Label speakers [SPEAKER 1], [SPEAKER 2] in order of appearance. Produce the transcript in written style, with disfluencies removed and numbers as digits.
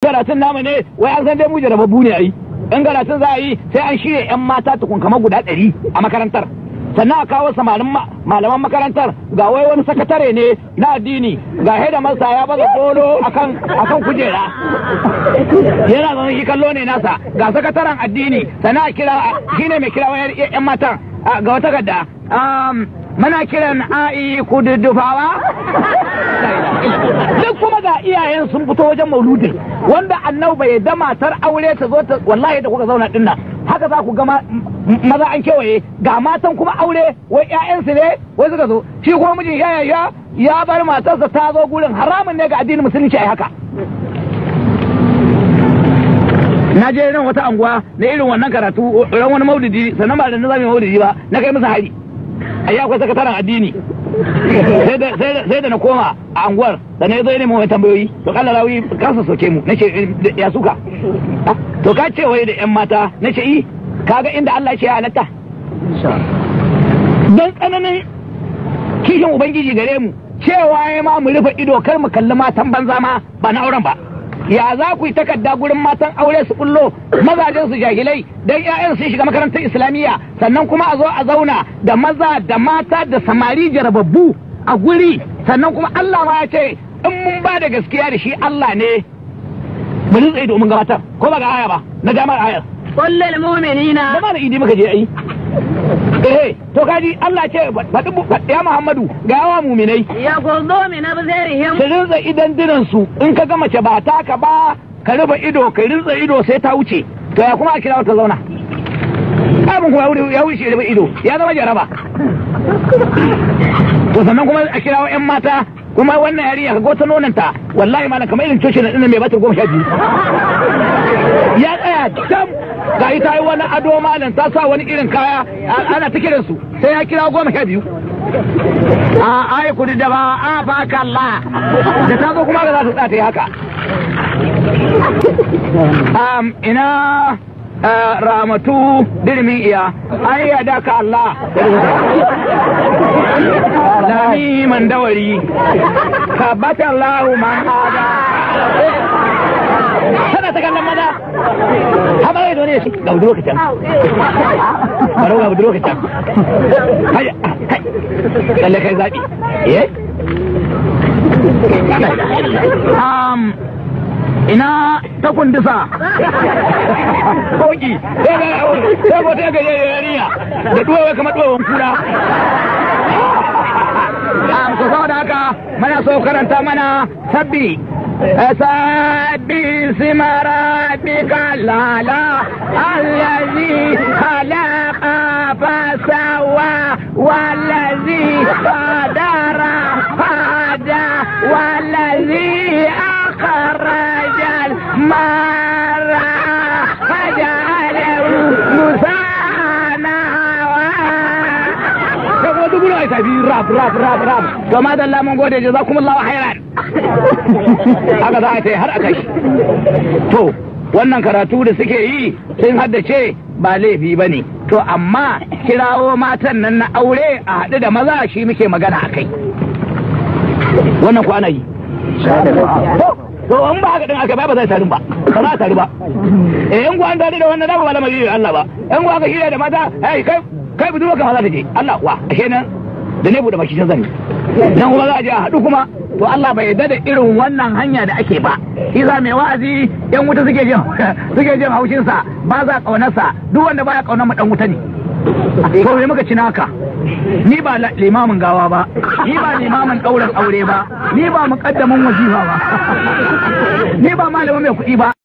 [SPEAKER 1] karatun namu ne wai an san dai mu jarababbu ne ai in karatun za a yi sai an shirya yan mata tukun kamar guda 100 a makarantar sannan a kawo malaman makarantar ga wai wani sakatare ne na addini ga haida masa ya baza dolo akan kujera yana zama shi kallo ne nasa ga sakataren addini sannan a kira shine mai kira wayar yan matan ga wata gadda muna kiran a'i kududdufawa duk kuma ga iyayen sun fito wajen mauludin wanda annabi bai da matar aure ta zo ta wallahi da kuka zauna dinnan haka za ku ga maza an kewaye ga matan kuma aure wai ƴaƴansu ne wai suka zo shi kuma mijin ya bar matarsa ta zo gurin haramun ne ga addinin musulunci ai haka na je nan wata anguwa na irin wannan karatu ran wani maulidi sannan ba da na zami maulidi ba na kai musu hari ai akwai sakataren addini sai da na koma a anguwar da na zo ne mu tambayoyi to kalla rawi kasa soke mu nace ya suka to ka ce wai da yan mata nace yi kaga inda Allah ya ce ya halatta dan tsananin kishin ubangiji gare mu cewa ya ma mu rufe ido kar mu kalli matan banza ma ba na auren ba ya za ku yi takarda gurin matan aure su kullo mazajen su jahilai dan ƴaƴan sun shiga makarantar islamiyya sannan kuma a zo a zauna da maza da mata da samari jarababbu a guri sannan kuma Allah ma ya ce in mun ba da gaskiya da shi Allah ne mu nutsa domin gabatar ko ba ga aya ba na jami'ar ayar
[SPEAKER 2] kullul mu'minina
[SPEAKER 1] da ma da idi muka je ai to kaji Allah ce ya Muhammadu ga yawa muminai
[SPEAKER 2] ya gurdo min abzarihim
[SPEAKER 1] su rinza idan dinan su in ka ga mace ba taka ba ka rufe ido ka rinza ido sai ta wuce to ya kuma a kira ta zauna abin kuma ya wuce rufe ido ya zama jaraba to sannan kuma a kira yan mata kuma wannan yarinya ka gota nonanta wallahi malam kamar irin coci na dinnan mai batar 12 ya tsaya dam ga ita yi wani ado malam ta sa wani irin kaya ana ta kiran su sai ya kira 12 a ai kudi da ba a baka Allah da ta zo kuma ga za ta tsaya ta yi haka ina ramatu dirmin iya ai ya daka Allah lami man dawari ka bata Allah man hada sana ta kallon maza haba ya dole shi ga budurwa kacan baro ga budurwa kacan kai kalle kai zabi ina ta kundisa koki sai ko ta gaje yariya da duwaye kamar duwayen kura so saboda haka mana so karanta mana sabbi اسم ربك الأعلى الذي خلق فسوى والذي قدر فهدى والذي أخرج المرعى فجعله غثاء rab to madalla mun gode jazakumullahu khairan haka za a ta har aka shi to wannan karatu da suke yi sun haddace ba laifi ba ne to amma kirawo matan nan na aure a haɗu da maza shi muke magana a kai wannan kwana yi to in ba haka din aka ba zai tarin ba ba za a tari ba in ku an tare da wannan da ba lamari Allah ba in ku aka shirya da mata kai budurwa kan za ta je Allah wa ashe nan da ne bude baki can zani dan kuma za a je a haɗu kuma to Allah bai yarda da irin wannan hanya da ake ba iza mai wa'azi yan wuta suke jin haushin sa ba za kaunarsa duk wanda baya kaunar mu dan wuta ne to me muka ci naka ni ba limamin gawa ba ni ba limamin ɗaurin aure ba ni ba muƙaddamin wazifa ba ni ba malamin mai kuɗi ba